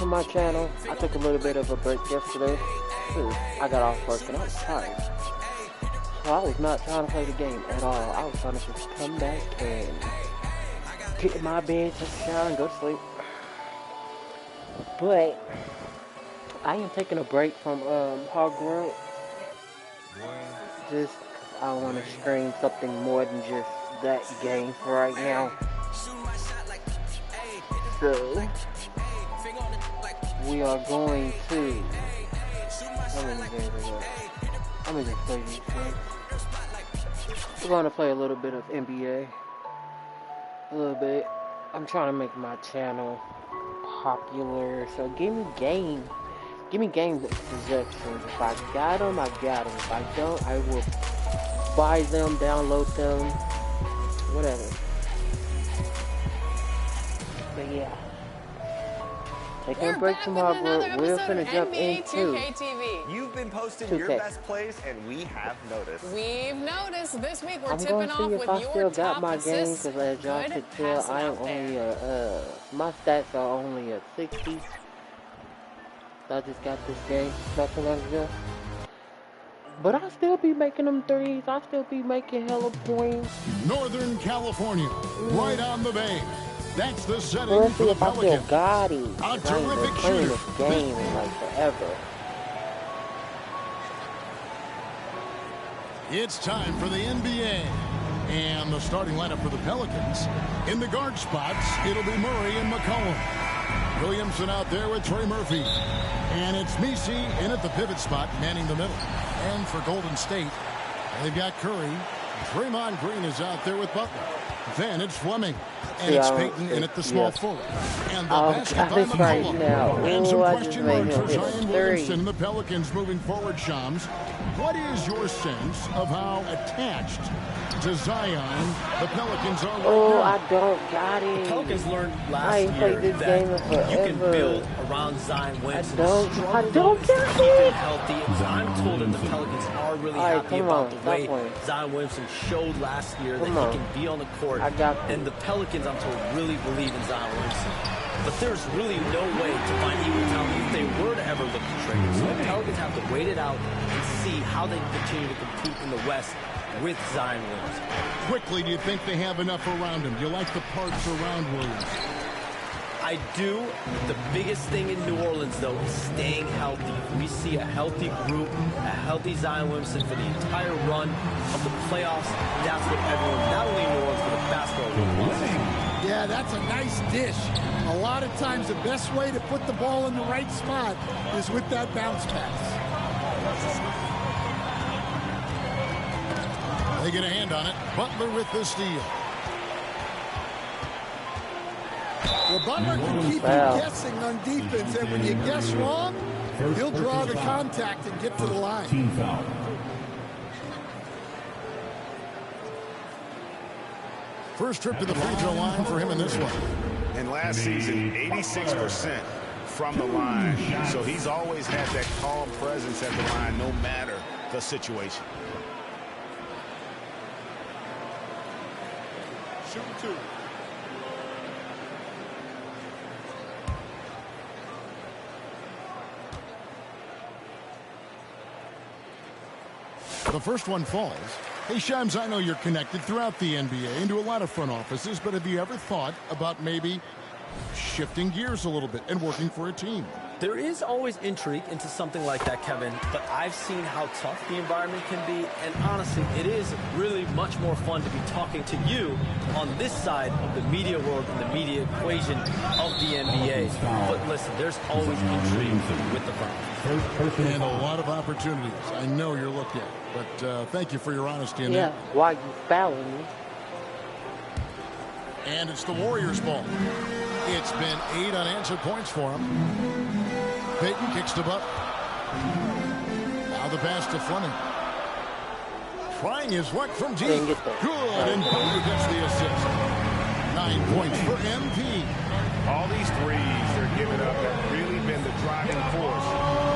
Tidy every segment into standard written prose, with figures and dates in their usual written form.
to my channel. I took a little bit of a break yesterday. I got off work and I was tired. So I was not trying to play the game at all. I was trying to just come back and get in my bed, take a shower, and go to sleep. But I am taking a break from Hog World. Just I want to stream something more than just that game for right now. So we are going to. How many games are there? I'm gonna just play these games. We're gonna play a little bit of NBA. A little bit. I'm trying to make my channel popular. So give me game. Give me game suggestions. If I got them, I got them. If I don't, I will buy them, download them, whatever. But yeah. Taking a break from our work, we're finna jump into Nba2k25. You've been posting 2K. your best plays, and we have noticed. We've noticed this week we're I'm tipping going to off see with if I your still got top my game, assists. because as y'all could tell, I am only my stats are only at 60. So I just got this game not too long ago. But I still be making them threes. I still be making hella points. Northern California, right on the bay. That's the setting Let's for see the if I still Pelicans. got him. A I ain't been terrific playing shooter. this game in like forever. It's time for the NBA. And the starting lineup for the Pelicans. In the guard spots, it'll be Murray and McCollum. Williamson out there with Trey Murphy. And it's Messi in at the pivot spot, manning the middle. And for Golden State, they've got Curry. Draymond Green is out there with Butler. Then it's Fleming. And it's Peyton in at the small forward. And the basket by McCollum. And some question marks for Zion Williamson and the Pelicans moving forward, Shams. What is your sense of how attached to Zion the Pelicans are right now? I don't got it. The Pelicans learned last year that you can build around Zion Williamson. I don't get it. Healthy. I'm told that the Pelicans are really happy about the way Zion Williamson showed last year that he can be on the court. And the Pelicans, I'm told, really believe in Zion Williamson. But there's really no way to find equal talent if they were to ever look to trade. So the Pelicans have to wait it out and see how they continue to compete in the West with Zion Williamson. Quickly, do you think they have enough around him? Do you like the parts around Williamson? I do. The biggest thing in New Orleans, though, is staying healthy. We see a healthy group, a healthy Zion Williamson for the entire run of the playoffs. That's what everyone, not only in New Orleans, but the basketball world wants. Yeah, that's a nice dish. A lot of times, the best way to put the ball in the right spot is with that bounce pass. They get a hand on it. Butler with the steal. Well, Butler can keep you guessing on defense, and when you guess wrong, he'll draw the contact and get to the line. Team foul. First trip to the free throw line for him in this one. And last season, 86% from the line. So he's always had that calm presence at the line, no matter the situation. Shoot two. The first one falls. Hey, Shams, I know you're connected throughout the NBA into a lot of front offices, but have you ever thought about maybe shifting gears a little bit and working for a team? There is always intrigue into something like that, Kevin, but I've seen how tough the environment can be, and honestly, it is really much more fun to be talking to you on this side of the media world and the media equation of the NBA. But listen, there's always intrigue with the front. And a lot of opportunities. I know you're looking at, but thank you for your honesty in that. Yeah, why you fouling me? And it's the Warriors' ball. It's been 8 unanswered points for him. Peyton kicks to Butler. Now the pass to Fleming. Trying his luck from deep. Good, and Butler gets the assist. 9 points for MP. All these threes they're giving up have really been the driving force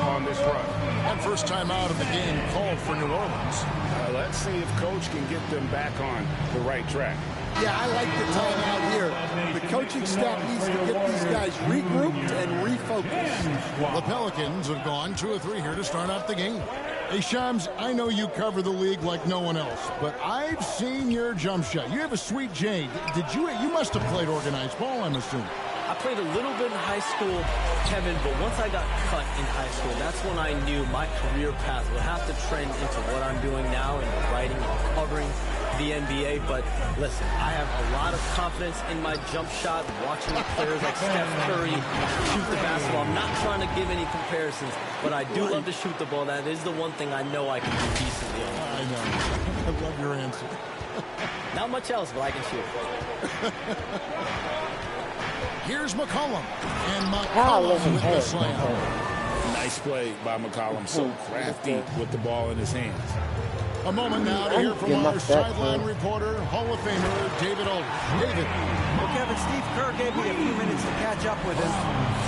on this run. And first time out of the game called for New Orleans. Let's see if Coach can get them back on the right track. Yeah, I like the timeout here. The coaching staff needs to get these guys regrouped and refocused. The Pelicans have gone 2 of 3 here to start out the game. Hey, Shams, I know you cover the league like no one else, but I've seen your jump shot. You have a sweet J. You must have played organized ball, I'm assuming. I played a little bit in high school, Kevin, but once I got cut in high school, that's when I knew my career path would have to trend into what I'm doing now in writing and covering the NBA. But listen, I have a lot of confidence in my jump shot, watching players like Steph Curry shoot the basketball. I'm not trying to give any comparisons, but I do love to shoot the ball. That is the one thing I know I can do decently on. I know. I love your answer. Not much else, but I can shoot. Here's McCollum. And McCollum with the slam. Nice play by McCollum. So crafty with the ball in his hands. A moment now to hear from our sideline reporter, Hall of Famer David Aldridge. David. Well, Kevin, Steve Kerr gave me a few minutes to catch up with him,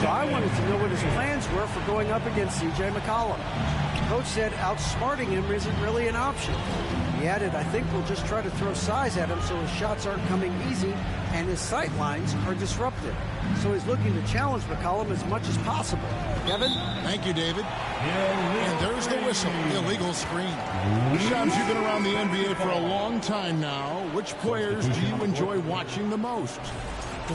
so I wanted to know what his plans were for going up against C.J. McCollum. Coach said outsmarting him isn't really an option. He added, I think we'll just try to throw size at him so his shots aren't coming easy and his sight lines are disrupted. So he's looking to challenge McCollum as much as possible. Kevin? Thank you, David. And there's the whistle. Illegal screen. Shams, you've been around the NBA for a long time now. Which players do you enjoy watching the most?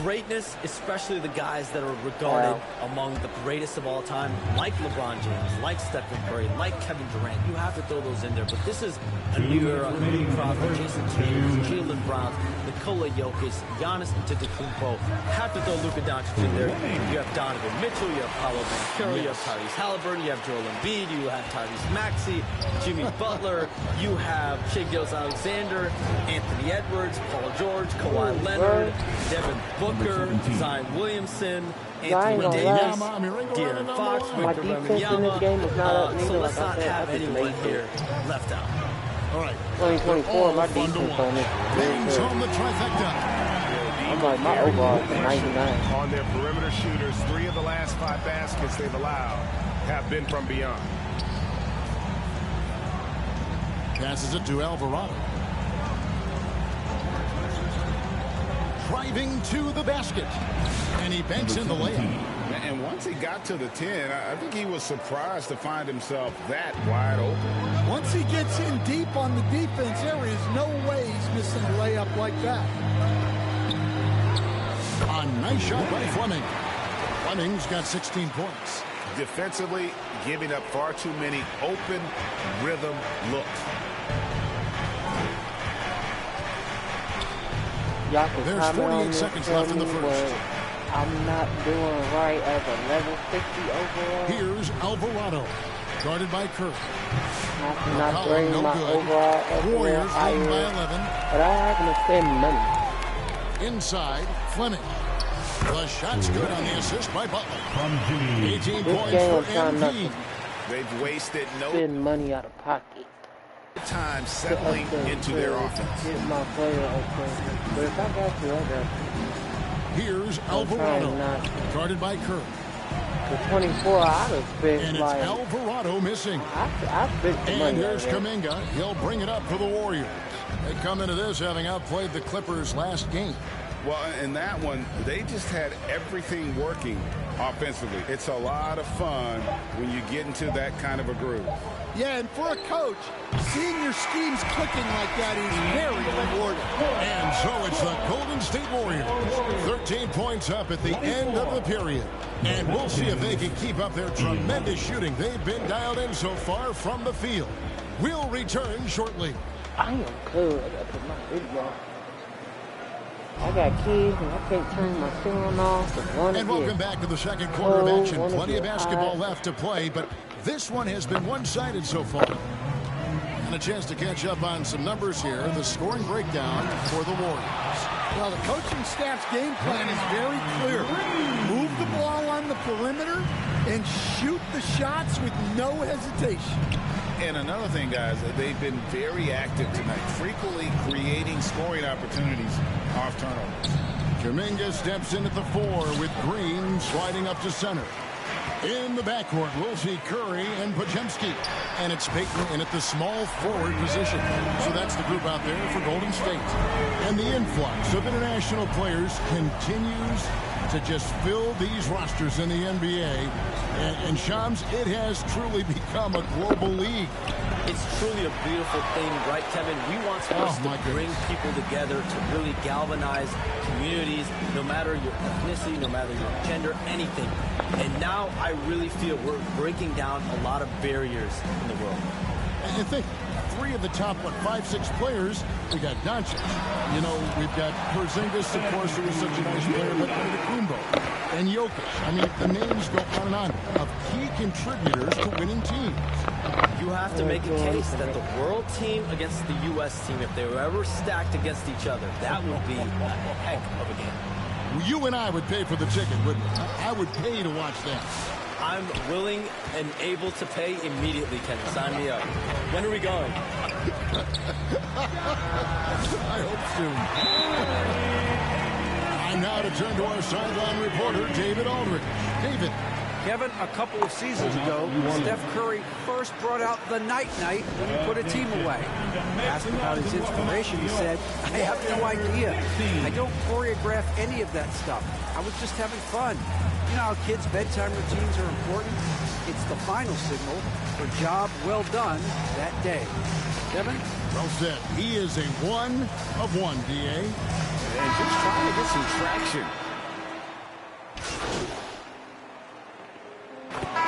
Greatness, especially the guys that are regarded among the greatest of all time, like LeBron James, like Stephen Curry, like Kevin Durant. You have to throw those in there. But this is a new era. Lee Crawford, Jason Tatum, Jalen Brown, Nikola Jokic, Giannis Antetokounmpo. Have to throw Luka Doncic in there. You have Donovan Mitchell, you have Paolo Banchero, you have Tyrese Halliburton, you have Joel Embiid, you have Tyrese Maxey, Jimmy Butler, you have Shai Gilgeous-Alexander, Anthony Edwards, Paul George, Kawhi Leonard, Devin Booker, Zion Williamson, Anthony Davis, De'Aaron Fox, Victor Wembanyama. So let's not have anyone here left out. All right. 2024, my defense on this. Bangs home the trifecta. I'm like, my overall is 99. On their perimeter shooters, 3 of the last 5 baskets they've allowed have been from beyond. Passes it to Alvarado. Driving to the basket. And he banks in the layup. And once he got to the 10, I think he was surprised to find himself that wide open. Once he gets in deep on the defense, there is no way he's missing a layup like that. A nice shot by Fleming. Fleming's got 16 points. Defensively, giving up far too many open rhythm looks. There's 48 seconds left in the first. I'm not doing right as a level 50 overall. Here's Alvarado, guarded by Kerr. Not bring no my good. overall Warriors leading by 11. But I happen to spend money. Inside, Fleming. The shot's good on the assist by Butler. 18 This points game for I'm trying MP. They've wasted no Spend money out of pocket. time settling into their offense. Get my player okay. But if I got you, I got you. Here's Alvarado, guarded by Kerr. The 24, I'd have spent And it's like... Alvarado missing. I spent the And money. here's Kuminga. He'll bring it up for the Warriors. They come into this having outplayed the Clippers last game. Well, in that one, they just had everything working offensively. It's a lot of fun when you get into that kind of a groove. Yeah, and for a coach, seeing your schemes clicking like that is very rewarding. And so it's the Golden State Warriors. 13 points up at the end of the period. And we'll see if they can keep up their tremendous shooting they've been dialed in so far from the field. We'll return shortly. I am cool. I got to put my video. I got kids and I can't turn my phone off. And welcome back to the second quarter of action. Plenty of basketball left to play, but this one has been one-sided so far. And a chance to catch up on some numbers here. The scoring breakdown for the Warriors. Well, the coaching staff's game plan is very clear. Move the ball on the perimeter and shoot the shots with no hesitation. And another thing, guys, they've been very active tonight, frequently creating scoring opportunities off turnovers. Kuminga steps in at the 4 with Green sliding up to center. In the backcourt, we'll see Curry and Podziemski. And it's Payton in at the small forward position. So that's the group out there for Golden State. And the influx of international players continues to just fill these rosters in the NBA. And Shams, it has truly become a global league. It's truly a beautiful thing, right, Kevin? We want sports to bring people together, to really galvanize communities, no matter your ethnicity, no matter your gender, anything. And now I really feel we're breaking down a lot of barriers in the world. And I think 3 of the top, 5, 6 players, we got Doncic. You know, we've got Porzingis, of course, who was such a nice player, but Antetokounmpo and Jokic. I mean, the names go on and on of key contributors to winning teams. You have to make a case that the world team against the U.S. team, if they were ever stacked against each other, that would be a heck of a game. Well, you and I would pay for the ticket, wouldn't we? I would pay to watch that. I'm willing and able to pay immediately, Ken. Sign me up. When are we going? I hope soon. Time now to turn to our sideline reporter, David Aldridge. David. Kevin, a couple of seasons ago, Steph Curry first brought out the night-night when he put a team away. Asked about his inspiration, he said, I have no idea. I don't choreograph any of that stuff. I was just having fun. You know how kids' bedtime routines are important? It's the final signal for job well done that day. Kevin? Well said. He is a 1 of 1, D.A. And just trying to get some traction.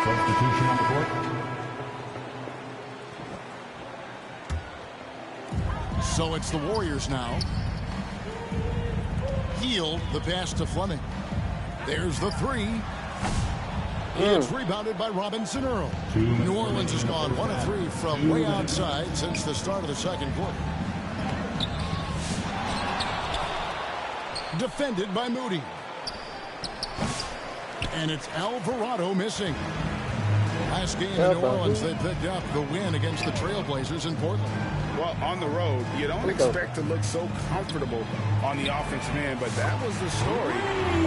Substitution on the court. So it's the Warriors now. Healed the pass to Fleming. There's the 3. It's rebounded by Robinson Earl. New Orleans has gone 1 of 3 from way outside since the start of the second quarter. Defended by Moody. And it's Alvarado missing. Last game in New Orleans, they picked up the win against the Trailblazers in Portland. Well, on the road, you don't expect to look so comfortable on the offensive end, but that was the story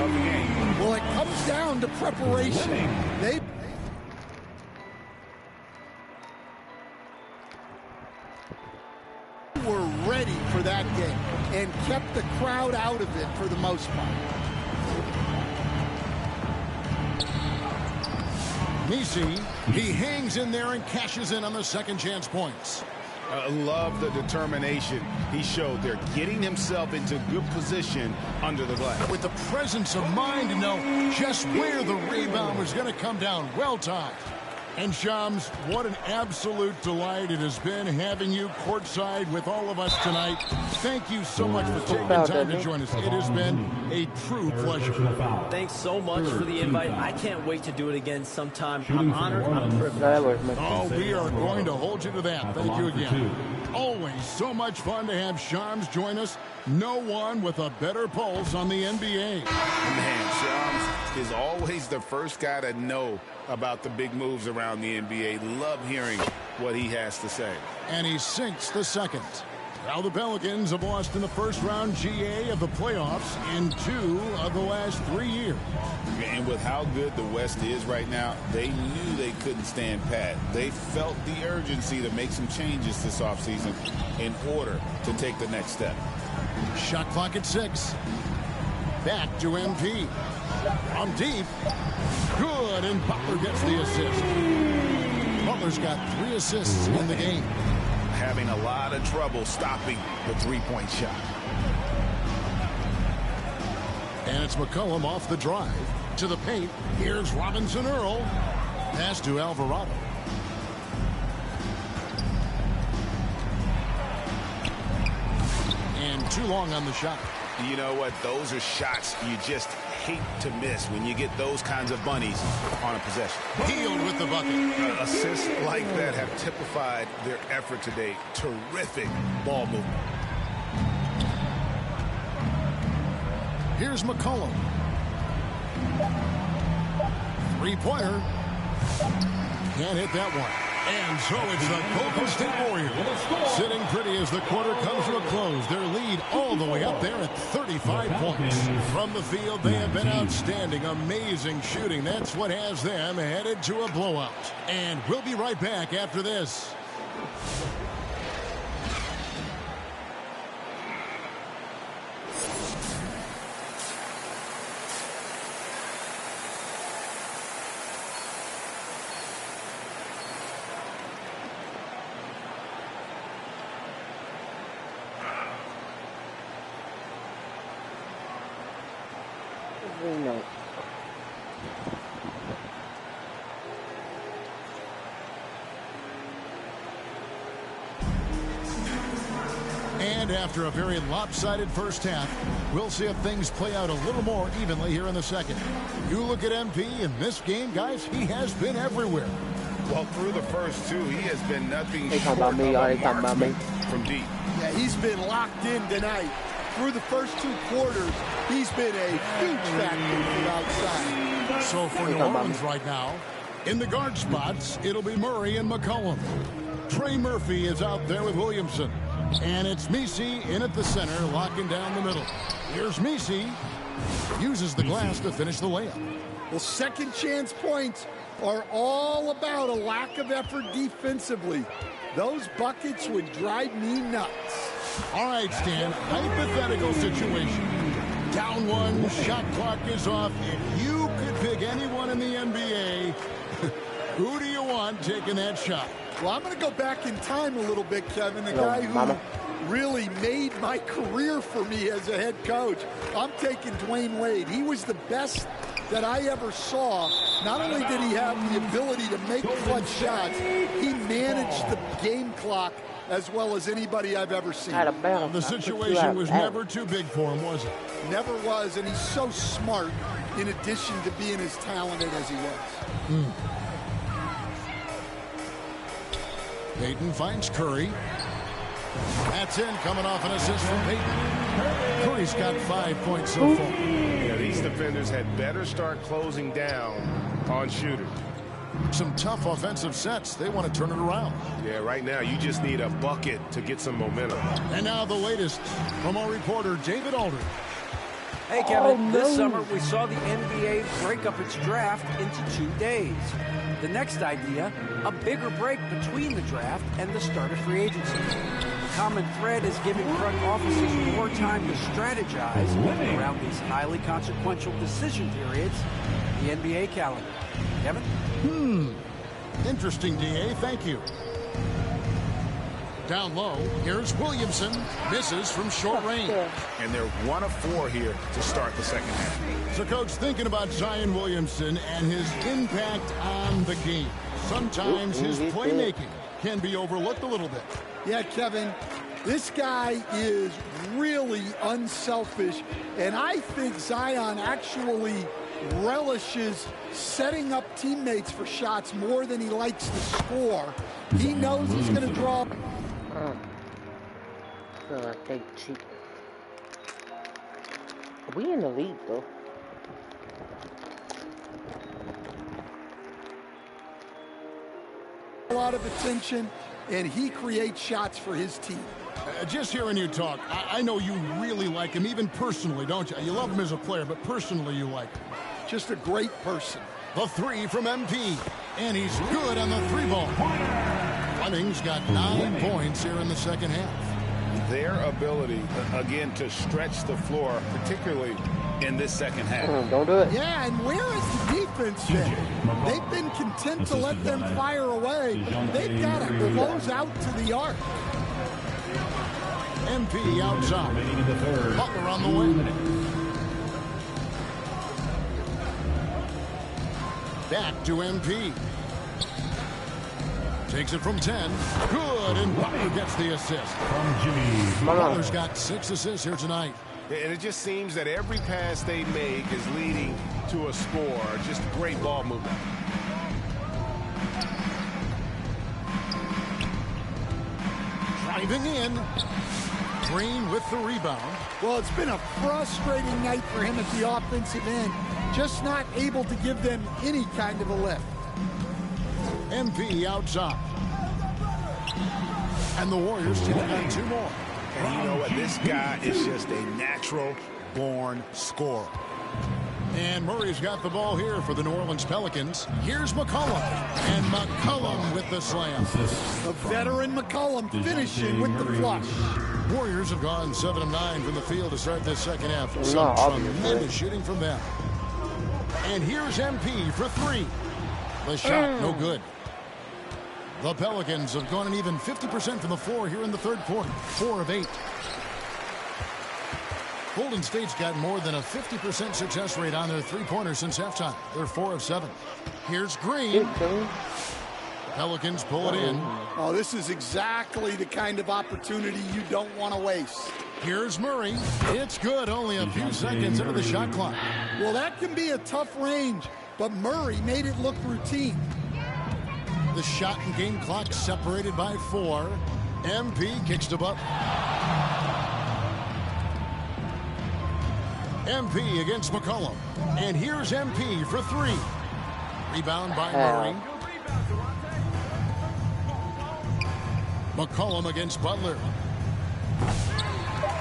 of the game. Well, it comes down to preparation. They were ready for that game and kept the crowd out of it for the most part. Messi, he hangs in there and cashes in on the second chance points. I love the determination he showed there, getting himself into good position under the glass. With the presence of mind to know just where the rebound was going to come down. Well timed. And Shams, what an absolute delight it has been having you courtside with all of us tonight. Thank you so much for taking time to join us. It has been a true pleasure. Thanks so much for the invite. I can't wait to do it again sometime. I'm honored. I'm privileged. Oh, we are going to hold you to that. Thank you again. Always so much fun to have Shams join us. No one with a better pulse on the NBA. Man, Shams is always the first guy to know about the big moves around the NBA. Love hearing what he has to say. And he sinks the second. Now the Pelicans have lost in the first round GA of the playoffs in 2 of the last 3 years. And with how good the West is right now, they knew they couldn't stand pat. They felt the urgency to make some changes this offseason in order to take the next step. Shot clock at 6. Back to MP. From deep. Good, and Butler gets the assist. Butler's got 3 assists in the game. Having a lot of trouble stopping the three-point shot. And it's McCollum off the drive. To the paint. Here's Robinson Earl. Pass to Alvarado. And too long on the shot. You know what? Those are shots you just hate to miss when you get those kinds of bunnies on a possession. Healed with the bucket. Assists like that have typified their effort today. Terrific ball movement. Here's McCollum. Three-pointer. Can't hit that one. And so it's the Golden State Warriors sitting pretty as the quarter comes to a close. Their lead all the way up there at 35 points. From the field, they have been outstanding. Amazing shooting. That's what has them headed to a blowout. And we'll be right back after this. And after a very lopsided first half, we'll see if things play out a little more evenly here in the second. You look at MP in this game, guys, he has been everywhere. Well, through the first two, he has been nothing They short talking about me, of y'all. a They talking about me. marksman from deep. Yeah, he's been locked in tonight. Through the first 2 quarters, he's been a huge factor from outside. So for New Orleans right now, in the guard spots, it'll be Murray and McCollum. Trey Murphy is out there with Williamson. And it's Messi in at the center, locking down the middle. Here's Messi. Uses the glass to finish the layup. Well, second chance points are all about a lack of effort defensively. Those buckets would drive me nuts. All right, Stan, hypothetical situation. Down 1, shot clock is off. If you could pick anyone in the NBA, who do you want taking that shot? Well, I'm going to go back in time a little bit, Kevin. The guy who really made my career for me as a head coach. I'm taking Dwayne Wade. He was the best that I ever saw. Not only did he have the ability to make clutch shots, he managed the game clock as well as anybody I've ever seen. The situation was never too big for him, was it? Never was, and he's so smart in addition to being as talented as he was. Payton finds Curry. That's in, coming off an assist from Payton. Curry's got 5 points so far. Yeah, these defenders had better start closing down on shooters. Some tough offensive sets. They want to turn it around. Yeah, right now you just need a bucket to get some momentum. And now the latest from our reporter, David Aldridge. Hey, Kevin, this summer we saw the NBA break up its draft into 2 days. The next idea, a bigger break between the draft and the start of free agency. The common thread is giving front offices more time to strategize around these highly consequential decision periods in the NBA calendar. Kevin? Interesting, D.A. Thank you. Down low, here's Williamson. Misses from short range. And they're 1 of 4 here to start the second half. So, Coach, thinking about Zion Williamson and his impact on the game. Sometimes his playmaking can be overlooked a little bit. Yeah, Kevin, this guy is really unselfish, and I think Zion actually relishes setting up teammates for shots more than he likes to score. He knows he's going to draw. Feel like they cheat. We in the lead though. A lot of attention, and he creates shots for his team. Just hearing you talk, I know you really like him, even personally, don't you? You love him as a player, but personally you like him. Just a great person. The 3 from MP, and he's good on the 3-ball. Fleming's got 9 points here in the second half. Their ability, again, to stretch the floor, particularly in this second half. Don't do it. Yeah, and where is the defense been? They've been content to let them fire away. They've got to close out to the arc. MP outside. Butler on the way. Back to MP. Takes it from 10. Good, and Butler gets the assist. From Jimmy. Butler's got 6 assists here tonight. And it just seems that every pass they make is leading to a score. Just great ball movement. Driving in. Green with the rebound. Well, it's been a frustrating night for him at the offensive end. Just not able to give them any kind of a lift. MP outside. And the Warriors take out 2 more. And you know what? This guy is just a natural-born scorer. And Murray's got the ball here for the New Orleans Pelicans. Here's McCollum. And McCollum with the slam. A veteran McCollum finishing with the flush. Warriors have gone 7 of 9 from the field to start this second half. Some tremendous shooting from them. And here's MP for 3. The shot, no good. The Pelicans have gone an even 50% from the floor here in the third quarter. 4 of 8. Golden State's got more than a 50% success rate on their 3-pointers since halftime. They're 4 of 7. Here's Green. Pelicans pull it in. Oh, this is exactly the kind of opportunity you don't want to waste. Here's Murray. It's good. Only a few seconds into the shot clock. Well, that can be a tough range, but Murray made it look routine. The shot and game clock separated by 4. MP kicks to Butler. MP against McCollum. And here's MP for 3. Rebound by Murray. McCollum against Butler.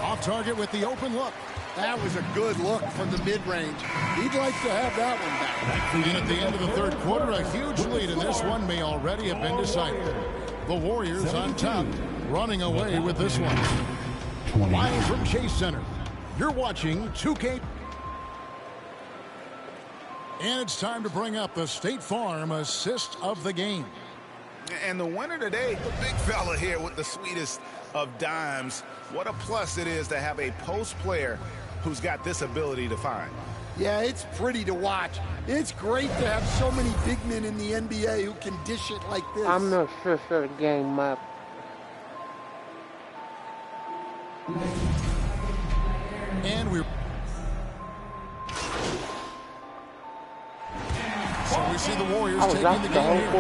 Off target with the open look. That was a good look from the mid-range. He'd like to have that one back. And at the end of the third quarter, a huge lead, and this one may already have been decided. The Warriors on top, running away with this one. Live from Chase Center, you're watching 2K. And it's time to bring up the State Farm assist of the game. And the winner today, the big fella here with the sweetest of dimes. What a plus it is to have a post player who's got this ability to find. Yeah, it's pretty to watch. It's great to have so many big men in the NBA who can dish it like this. I'm not sure for the game map. And we're... So we see the Warriors taking the game here.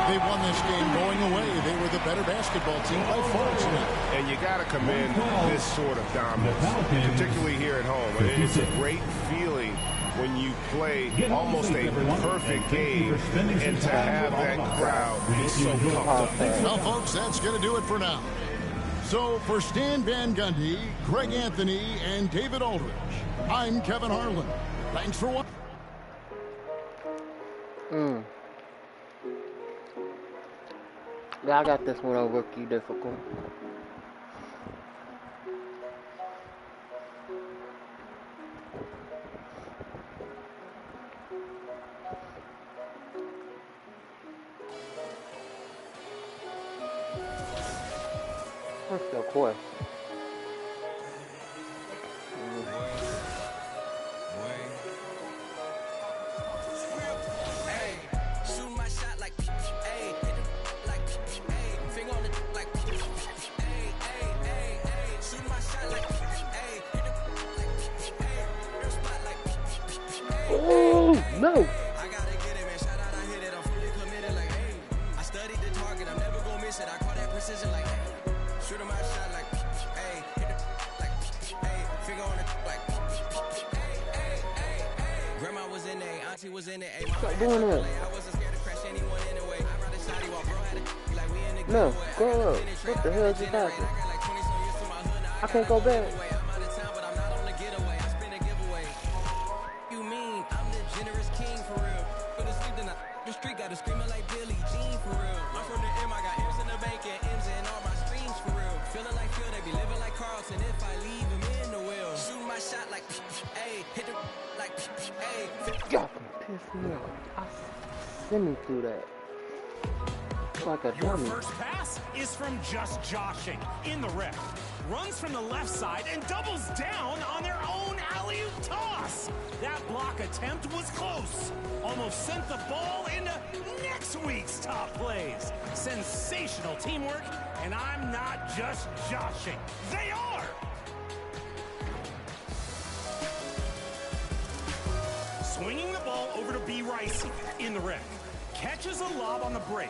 They won this game going away. They were the better basketball team by far tonight. And you got to commend this sort of dominance, particularly here at home. It's a great feeling when you play almost a perfect game and to have that crowd be so pumped up. Well, folks, that's going to do it for now. So for Stan Van Gundy, Greg Anthony, and David Aldridge, I'm Kevin Harlan. Thanks for watching. Yeah, I got this one on rookie difficult. Of course. Oh, no. I gotta get it, man. Shout out, I hit it. I'm fully committed, like, hey. I studied the target, I'm never gonna miss it. I call that precision, like, hey. Shoot him my shot, like, hey. Hit it, like, hey. Finger on it, like, hey. Grandma was in there, auntie was in there, hey. Stop doing that. I wasn't scared to crash anyone anyway. I brought a shotty while bro had it, like, we in the No, grow up. What the hell just happened? I can't go back. Y'all can piss me off. Send me through that. Like a Your dummy. first pass is from just joshing in the ref. Runs from the left side and doubles down on their own alley-oop toss. That block attempt was close. Almost sent the ball into next week's top plays. Sensational teamwork, and I'm not just joshing. They are! Swinging the ball over to B. Rice in the ref. Catches a lob on the break.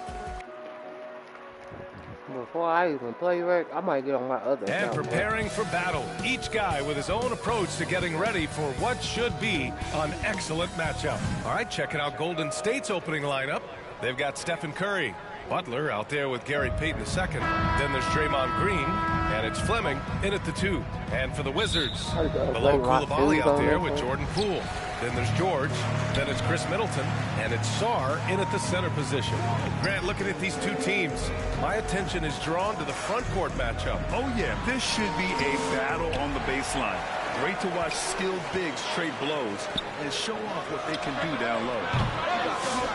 Before I even play right, I might get on my other And account, preparing for battle. Each guy with his own approach to getting ready for what should be an excellent matchup. All right, checking out Golden State's opening lineup. They've got Stephen Curry. Butler out there with Gary Payton II. Then there's Draymond Green, and it's Fleming in at the 2. And for the Wizards, Bilal Coulibaly out there with Jordan Poole. Then there's George, then it's Chris Middleton, and it's Sarr in at the center position. Grant, looking at these two teams, my attention is drawn to the front court matchup. Oh yeah, this should be a battle on the baseline. Great to watch skilled bigs trade blows and show off what they can do down low.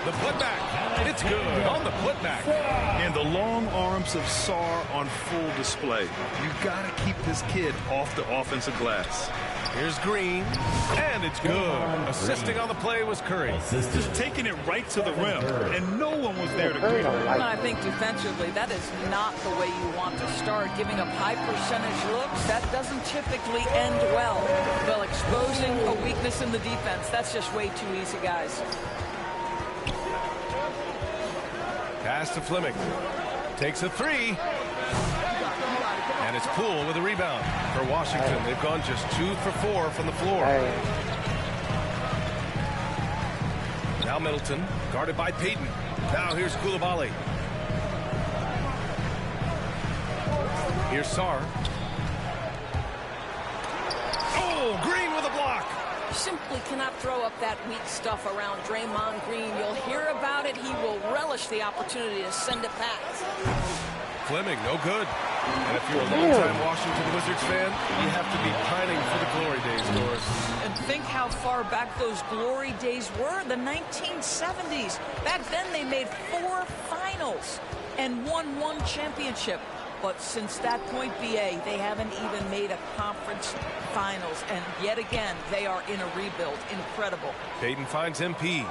The putback, it's good on the putback. And the long arms of Sarr on full display. You gotta keep this kid off the offensive glass. Here's Green, and it's good. Assisting on the play was Curry. Just taking it right to the rim, and no one was there to greet him. I think defensively, that is not the way you want to start. Giving up high percentage looks, that doesn't typically end well. Well, exposing a weakness in the defense, that's just way too easy, guys. Pass to Fleming. Takes a three. And it's Poole with a rebound for Washington. They've gone just 2 for 4 from the floor. Now Middleton, guarded by Payton. Now here's Coulibaly. Here's Sarr. Oh, Green with a block. Simply cannot throw up that weak stuff around Draymond Green. You'll hear about it. He will relish the opportunity to send it back. Fleming, no good. And if you're a longtime Washington Wizards fan, you have to be pining for the glory days, Doris. And think how far back those glory days were, the 1970s. Back then, they made 4 finals and won 1 championship. But since that point, BA, they haven't even made a conference finals. And yet again, they are in a rebuild. Incredible. Payton finds MP.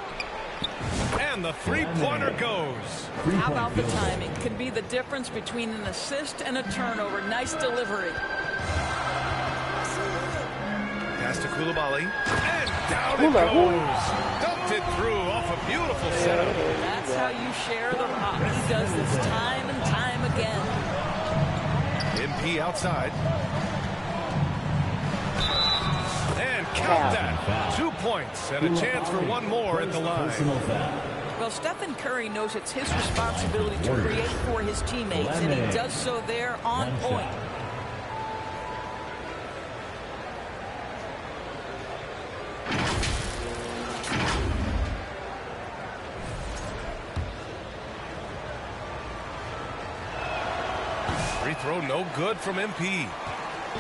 And the three-pointer goes. How about the timing? Can be the difference between an assist and a turnover. Nice delivery. Pass to Coulibaly. And down it goes. Dumped it through off a beautiful setup. That's how you share the rock. He does this time and time again. MP outside. And count that. 2 points and a chance for 1 more at the line. Well, Stephen Curry knows it's his responsibility to create for his teammates, and he does so there on point. Free throw no good from MP.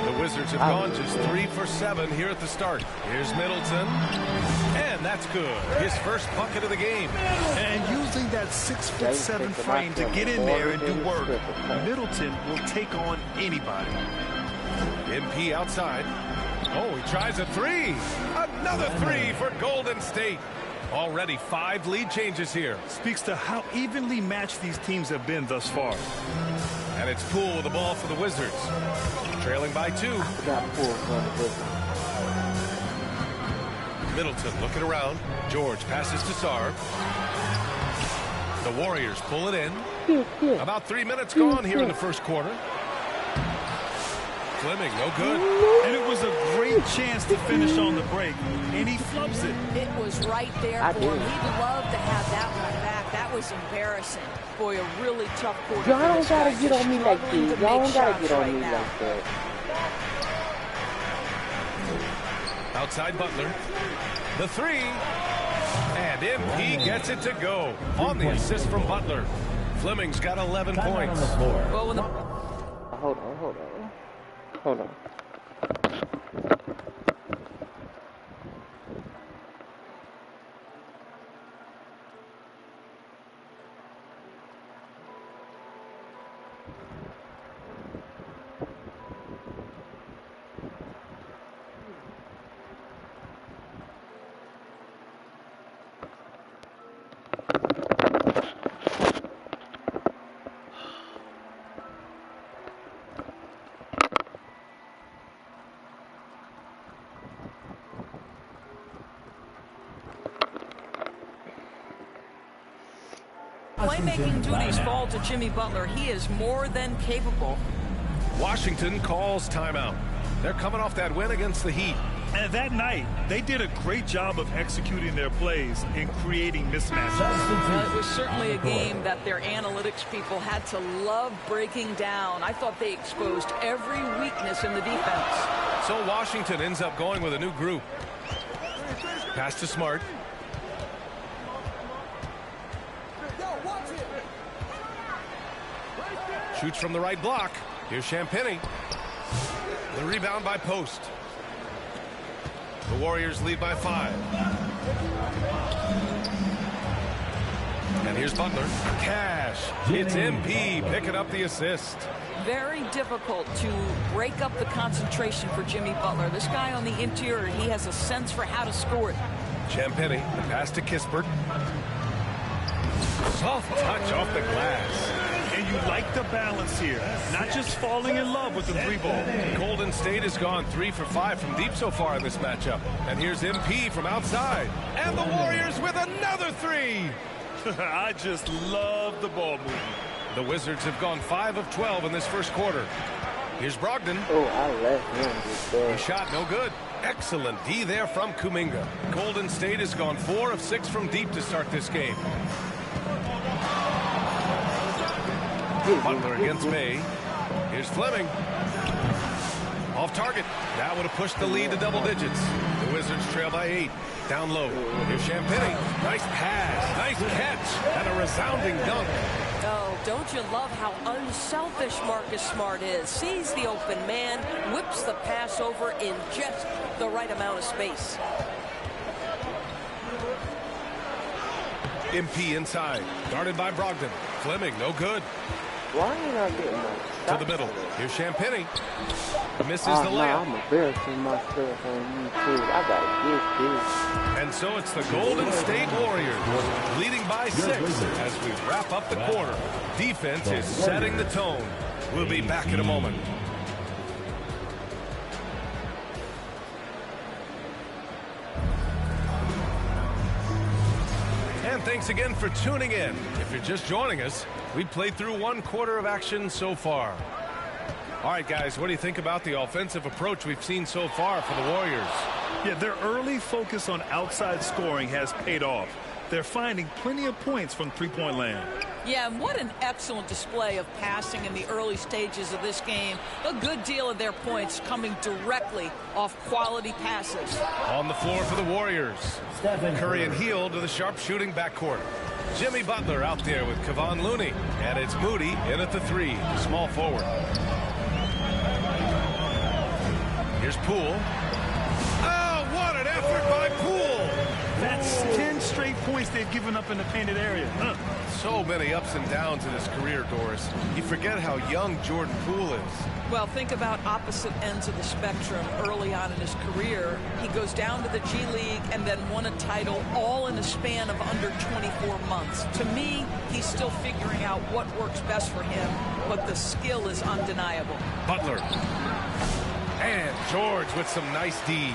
The Wizards have gone just 3 for 7 here at the start. Here's Middleton. And that's good. His first bucket of the game. And using that 6'7" frame to get in there and do work, Middleton will take on anybody. MP outside. Oh, he tries a 3. Another 3 for Golden State. Already 5 lead changes here. Speaks to how evenly matched these teams have been thus far. And it's Poole with the ball for the Wizards. Trailing by 2. Middleton looking around. George passes to Sarr. The Warriors pull it in. About 3 minutes gone here in the first quarter. Fleming, no good. And it was a great chance to finish on the break, and he flubs it. It was right there for him. He'd love to have that one back. That was embarrassing. Boy, a really tough quarter. Y'all don't gotta get on me like this. Y'all don't gotta get on me like that. Outside Butler. The 3. And MP gets it to go. On the assist from Butler. Fleming's got 11 points. Well, when the... Hold on. Playmaking duties fall to Jimmy Butler. He is more than capable. Washington calls timeout. They're coming off that win against the Heat. And that night, they did a great job of executing their plays and creating mismatches. It was certainly a game that their analytics people had to love breaking down. I thought they exposed every weakness in the defense. So Washington ends up going with a new group. Pass to Smart. Shoots from the right block. Here's Champagny. The rebound by Post. The Warriors lead by 5. And Here's Butler. Cash. It's MP picking up the assist. Very difficult to break up the concentration for Jimmy Butler. This guy on the interior, he has a sense for how to score it. Champagny, the pass to Kispert. Soft touch off the glass. And you like the balance here. Not just falling in love with the three ball. Golden State has gone 3 for 5 from deep so far in this matchup. And here's MP from outside. And the Warriors with another 3. I just love the ball movement. The Wizards have gone 5 of 12 in this first quarter. Here's Brogdon. Oh, I left him just there. The shot no good. Excellent D there from Kuminga. Golden State has gone 4 of 6 from deep to start this game. Butler against May. Here's Fleming. Off target. That would have pushed the lead to double digits. The Wizards trail by 8. Down low. Here's Champagny. Nice pass. Nice catch. And a resounding dunk. Oh, don't you love how unselfish Marcus Smart is? Sees the open man, whips the pass over in just the right amount of space. MP inside. Guarded by Brogdon. Fleming, no good. Why ain't I getting my to the middle. Here's Champagny. Misses the no, layup. I'm embarrassing myself on YouTube. I gotta get this. And so it's the Golden State Warriors leading by 6 as we wrap up the quarter. Defense is setting the tone. We'll be back in a moment. And thanks again for tuning in. If you're just joining us, we played through 1 quarter of action so far. All right, guys, what do you think about the offensive approach we've seen so far for the Warriors? Yeah, their early focus on outside scoring has paid off. They're finding plenty of points from three-point land. Yeah, and what an excellent display of passing in the early stages of this game. A good deal of their points coming directly off quality passes. On the floor for the Warriors. Curry and Hield to the sharp-shooting backcourt. Jimmy Butler out there with Kevon Looney. And it's Moody in at the 3, small forward. Here's Poole. Oh, what an effort by Poole! That's 10 straight points they've given up in the painted area. So many ups and downs in his career, Doris. You forget how young Jordan Poole is. Well, think about opposite ends of the spectrum early on in his career. He goes down to the G League and then won a title all in a span of under 24 months. To me, he's still figuring out what works best for him, but the skill is undeniable. Butler. And George with some nice D.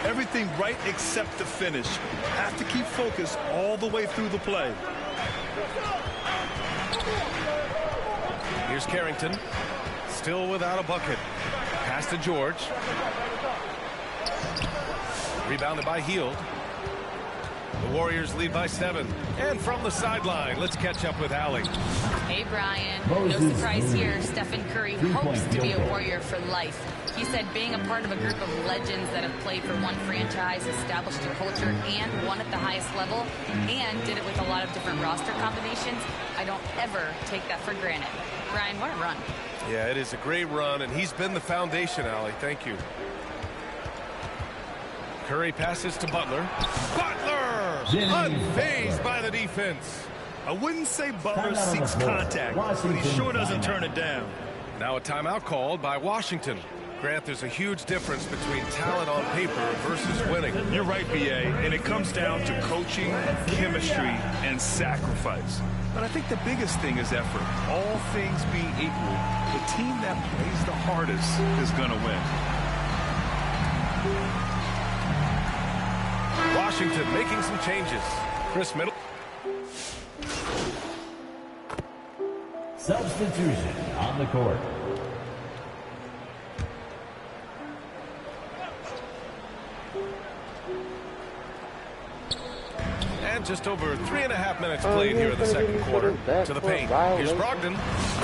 Everything right except the finish. Have to keep focused all the way through the play. Here's Carrington. Still without a bucket. Pass to George. Rebounded by Hield. The Warriors lead by 7. And from the sideline, let's catch up with Allie. Hey, Brian. No surprise here. Stephen Curry hopes to be a Warrior for life. He said being a part of a group of legends that have played for one franchise, established a culture, and won at the highest level, and did it with a lot of different roster combinations, I don't ever take that for granted. Brian, what a run. Yeah, it is a great run, and he's been the foundation, Allie. Thank you. Curry passes to Butler. Butler! Unfazed by the defense. I wouldn't say Butler seeks contact, but he sure doesn't turn it down. Now a timeout called by Washington. Grant, there's a huge difference between talent on paper versus winning. You're right, B.A., and it comes down to coaching, chemistry, and sacrifice. But I think the biggest thing is effort. All things being equal, the team that plays the hardest is going to win. Washington making some changes. Chris Middleton. Substitution on the court. And just over 3.5 minutes played here in the second quarter. To the paint. Here's Brogdon.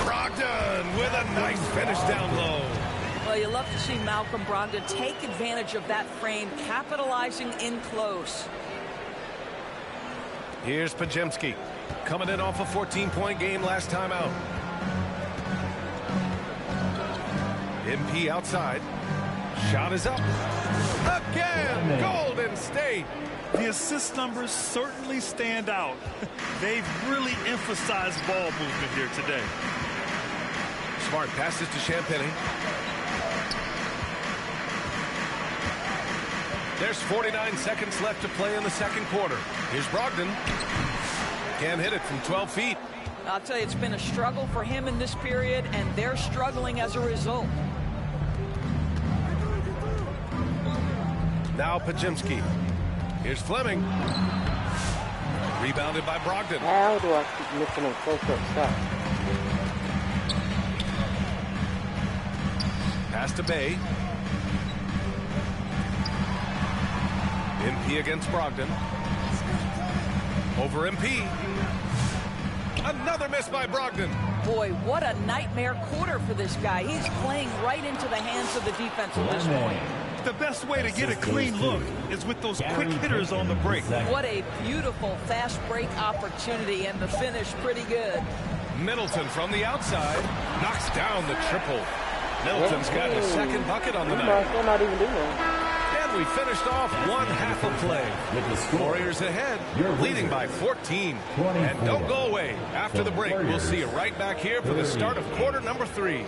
Brogdon with a nice finish down low. Well, you love to see Malcolm Brogdon take advantage of that frame, capitalizing in close. Here's Pajemski. Coming in off a 14-point game last time out. MP outside. Shot is up. Again, Golden State. The assist numbers certainly stand out. They've really emphasized ball movement here today. Smart passes to Champagny. There's 49 seconds left to play in the second quarter. Here's Brogdon. Can't hit it from 12 feet. I'll tell you, it's been a struggle for him in this period, and they're struggling as a result. Now Pajimski. Here's Fleming. Rebounded by Brogdon. How do I keep missing them close-up shots? Pass to Bay. MP against Brogdon. Over MP. Another miss by Brogdon. Boy, what a nightmare quarter for this guy. He's playing right into the hands of the defense at this point. The best way to get a clean look is with those quick hitters on the break. What a beautiful fast break opportunity, and the finish pretty good. Middleton from the outside knocks down the triple. Middleton's got his second bucket on the night. Not even doing that. And we finished off one half of play. Warriors ahead, leading by 14. And don't go away. After the break, we'll see you right back here for the start of quarter number 3.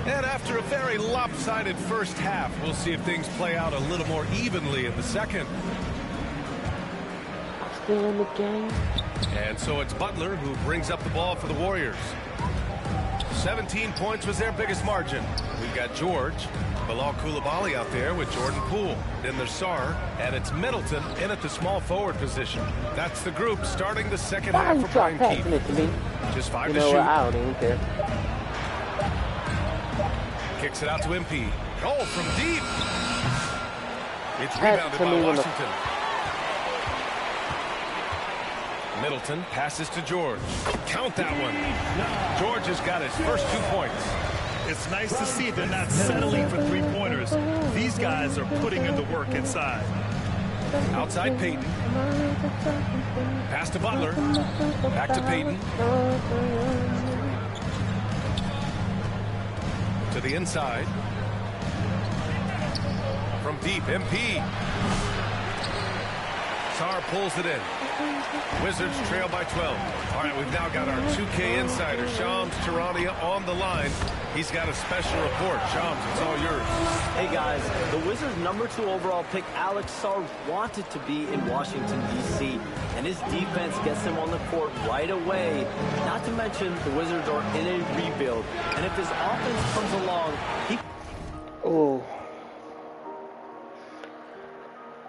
And after a very lopsided first half, we'll see if things play out a little more evenly in the second. Still in the game. And so it's Butler who brings up the ball for the Warriors. 17 points was their biggest margin. We've got George, Bilal Coulibaly out there with Jordan Poole. Then there's Sarr, and it's Middleton in at the small forward position. That's the group starting the second half for Brian Keefe. Just 5 to shoot. I don't even care. Kicks it out to MP. Oh, from deep. It's rebounded by Washington. Middleton passes to George. Count that one. George has got his first 2 points. It's nice to see they're not settling for three-pointers. These guys are putting in the work inside. Outside Payton. Pass to Butler. Back to Payton. To the inside. From deep, MP. Sarr pulls it in. Wizards trail by 12. All right, we've now got our 2K insider, Shams Charania, on the line. He's got a special report. Shams, it's all yours. Hey, guys. The Wizards' #2 overall pick, Alex Sarr, wanted to be in Washington, D.C., and his defense gets him on the court right away. Not to mention, the Wizards are in a rebuild, and if his offense comes along, he... Oh.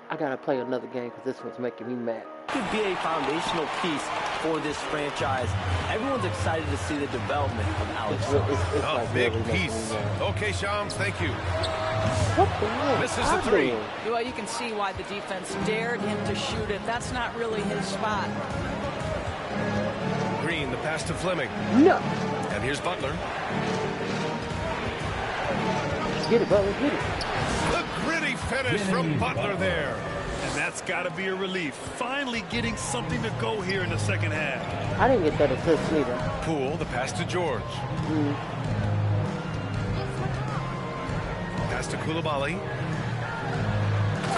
I gotta play another game because this one's making me mad. Could be a foundational piece for this franchise. Everyone's excited to see the development of Alex Sarr. Oh, big piece. Okay, Shams, thank you. What the hell? Misses the 3. Well, you can see why the defense dared him to shoot it. That's not really his spot. Green, the pass to Fleming. No. And here's Butler. Get it, Butler, get it. The gritty finish from Butler there. And that's got to be a relief. Finally getting something to go here in the second half. I didn't get that assist either. Poole, the pass to George. Pass to Coulibaly.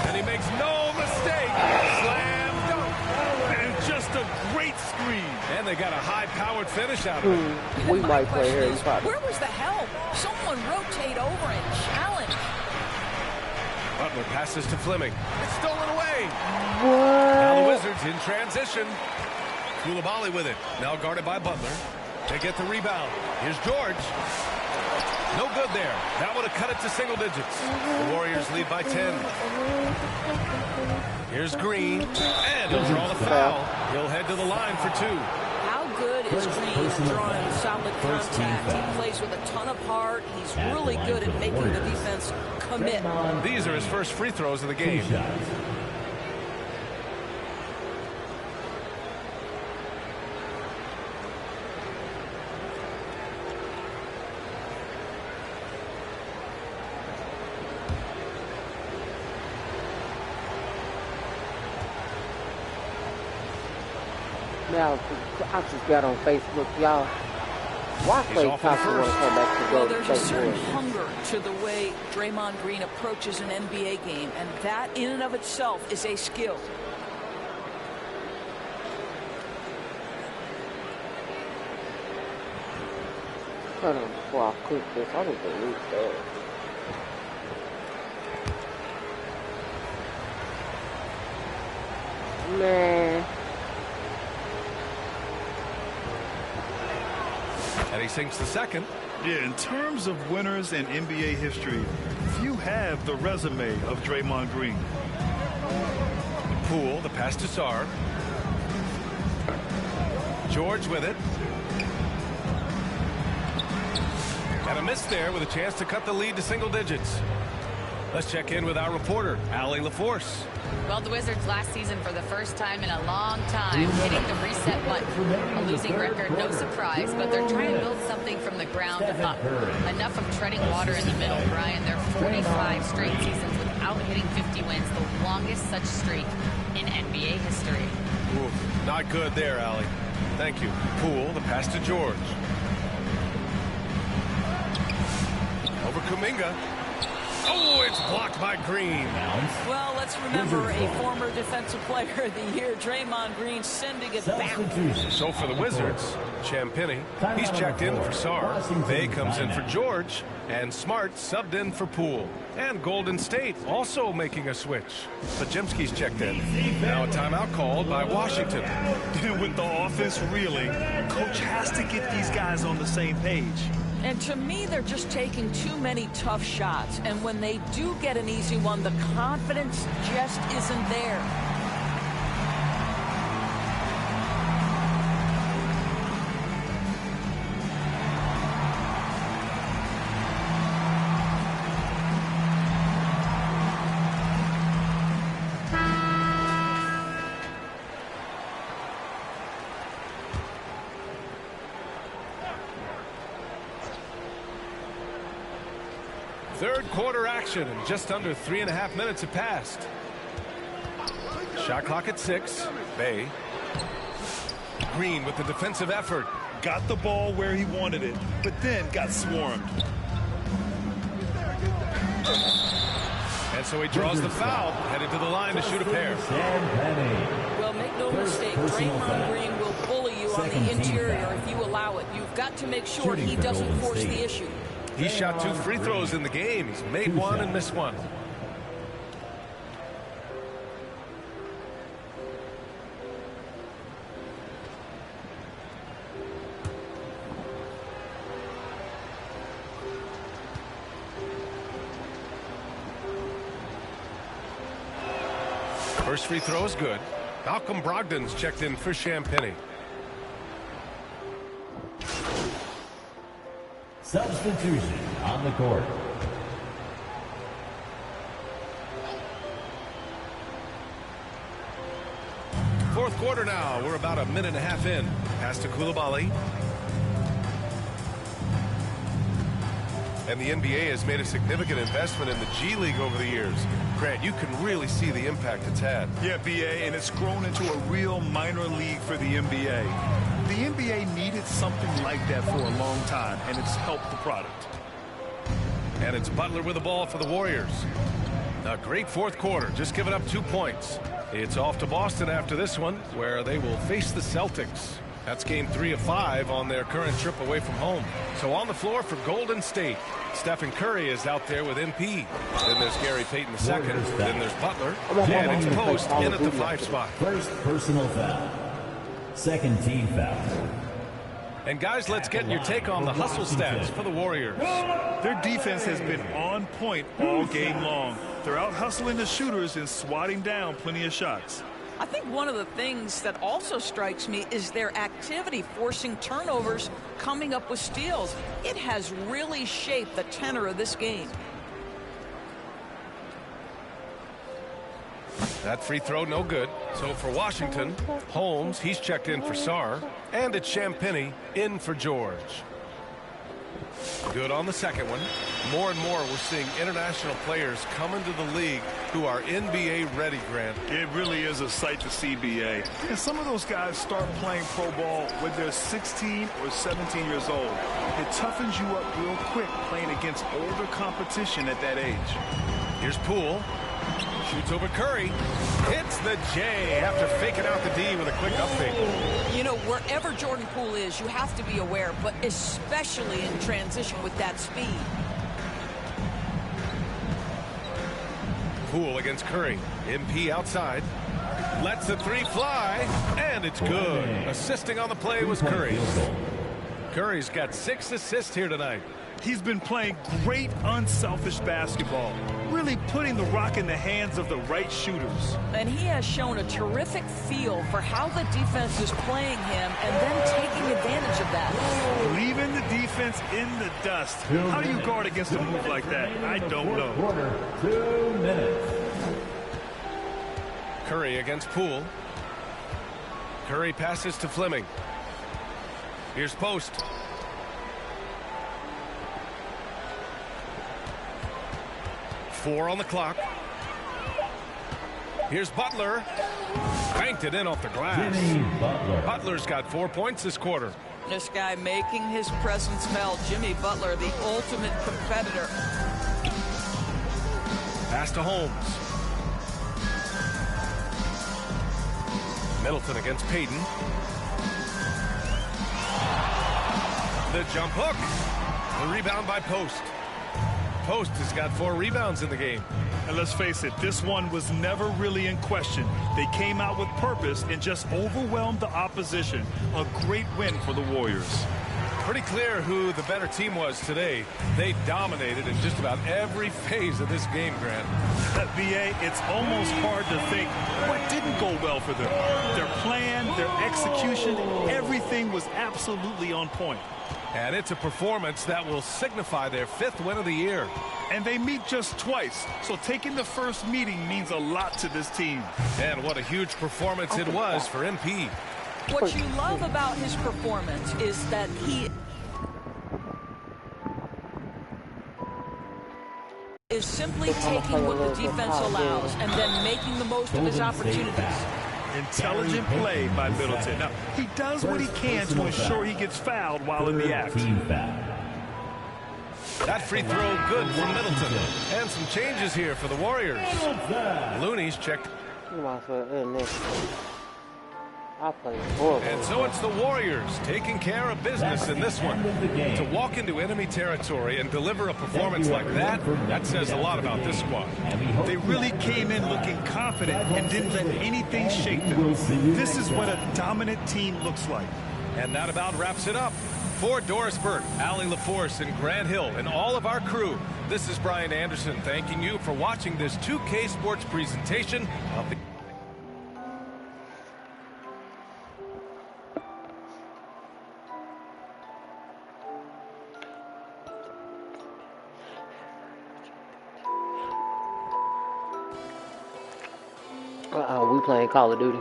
And he makes no mistake. Slam dunk. And just a great screen. And they got a high-powered finish out of it. We might play here in spot. Where was the help? Someone rotate over and challenge. Butler passes to Fleming. It's stolen away. What? Now the Wizards in transition. Coulibaly with it. Now guarded by Butler. They get the rebound. Here's George. No good there. That would have cut it to single digits. The Warriors lead by 10. Here's Green. And he'll draw the foul. He'll head to the line for 2. How good is Green at drawing solid contact. He plays with a ton of heart. He's really good at making the defense commit. These are his first free throws of the game. Now, I just got on Facebook, y'all. Why Clay Thompson want to come back to go? There's a certain hunger to the way Draymond Green approaches an NBA game, and that in and of itself is a skill. Hold on, before I click this, I need to delete that. Man. And he sinks the second. Yeah, in terms of winners in NBA history, few have the resume of Draymond Green. Poole, the pass to Sarr. George with it. And a miss there with a chance to cut the lead to single digits. Let's check in with our reporter, Allie LaForce. Well, the Wizards last season, for the first time in a long time, hitting the reset button. A losing record, no surprise, but they're trying to build something from the ground up. Enough of treading water in the middle, Brian. They're 45 straight seasons without hitting 50 wins, the longest such streak in NBA history. Ooh, not good there, Allie. Thank you. Poole, the pass to George. Over Kuminga. Oh, it's blocked by Green. Well, let's remember a former defensive player of the year, Draymond Green, sending it back. So for the Wizards, Champagnie, he's checked in for Sarr. Bay comes in for George. And Smart subbed in for Poole. And Golden State also making a switch. Pajemski's checked in. Now a timeout called by Washington. With the offense reeling, coach has to get these guys on the same page. And to me, they're just taking too many tough shots. And when they do get an easy one, the confidence just isn't there. Third quarter action, and just under 3.5 minutes have passed. Shot clock at 6. Bay. Green with the defensive effort. Got the ball where he wanted it, but then got swarmed. And so he draws the foul, headed to the line to shoot a pair. Well, make no mistake, Draymond Green will bully you on the interior if you allow it. You've got to make sure he doesn't force the issue. He shot 2 free throws in the game. He's made one and missed one. First free throw is good. Malcolm Brogdon's checked in for Champagnie. Substitution on the court. Fourth quarter now. We're about a minute and a half in. Pass to Coulibaly. And the NBA has made a significant investment in the G League over the years. Grant, you can really see the impact it's had. Yeah, BA, and it's grown into a real minor league for the NBA. The NBA needed something like that for a long time, and it's helped the product. And it's Butler with the ball for the Warriors. A great fourth quarter, just giving up 2 points. It's off to Boston after this one, where they will face the Celtics. That's game 3 of 5 on their current trip away from home. So on the floor for Golden State, Stephen Curry is out there with MP. Then there's Gary Payton II. Then there's Butler. And it's Post in at the 5 spot. First personal foul. Second team foul. And guys, let's get your take on the hustle stats for the Warriors. Their defense has been on point all game long. They're out hustling the shooters and swatting down plenty of shots. I think one of the things that also strikes me is their activity, forcing turnovers, coming up with steals. It has really shaped the tenor of this game. That free throw, no good. So for Washington, Holmes, he's checked in for Sarr. And it's Champagnie in for George. Good on the second one. More and more, we're seeing international players come into the league who are NBA ready, Grant. It really is a sight to see, BA. And some of those guys start playing pro ball when they're 16 or 17 years old. It toughens you up real quick playing against older competition at that age. Here's Poole. Shoots over Curry. Hits the J after faking out the D with a quick up fake. You know, wherever Jordan Poole is, you have to be aware, but especially in transition with that speed. Poole against Curry. MP outside. Lets the three fly, and it's good. Assisting on the play was Curry. Curry's got 6 assists here tonight. He's been playing great unselfish basketball, really putting the rock in the hands of the right shooters. And he has shown a terrific feel for how the defense is playing him and then taking advantage of that. Leaving the defense in the dust. How do you guard against a move like that? I don't know. 2 minutes. Curry against Poole. Curry passes to Fleming. Here's Post. Four on the clock. Here's Butler. Banked it in off the glass. Butler's got 4 points this quarter. This guy making his presence felt. Jimmy Butler, the ultimate competitor. Pass to Holmes. Middleton against Payton. The jump hook. The rebound by Post. Post has got 4 rebounds in the game. And let's face it, this one was never really in question. They came out with purpose and just overwhelmed the opposition. A great win for the Warriors. Pretty clear who the better team was today. They dominated in just about every phase of this game, Grant. At VA, it's almost hard to think what didn't go well for them. Their plan, their execution, everything was absolutely on point. And it's a performance that will signify their 5th win of the year. And they meet just twice, so taking the first meeting means a lot to this team. And what a huge performance it was for MP. What you love about his performance is that he is simply taking what the defense allows and then making the most of his opportunities. Intelligent play by Middleton. Now, he does what he can to ensure he gets fouled while in the act. That free throw good from Middleton. And some changes here for the Warriors. Looney's checked. And so it's the Warriors taking care of business in this one. To walk into enemy territory and deliver a performance like that, that says a lot about this squad. They really came in looking confident and didn't let anything shake them. This is what a dominant team looks like. And that about wraps it up. For Doris Burke, Allie LaForce, and Grant Hill, and all of our crew, this is Brian Anderson thanking you for watching this 2K Sports presentation of the... We playing Call of Duty.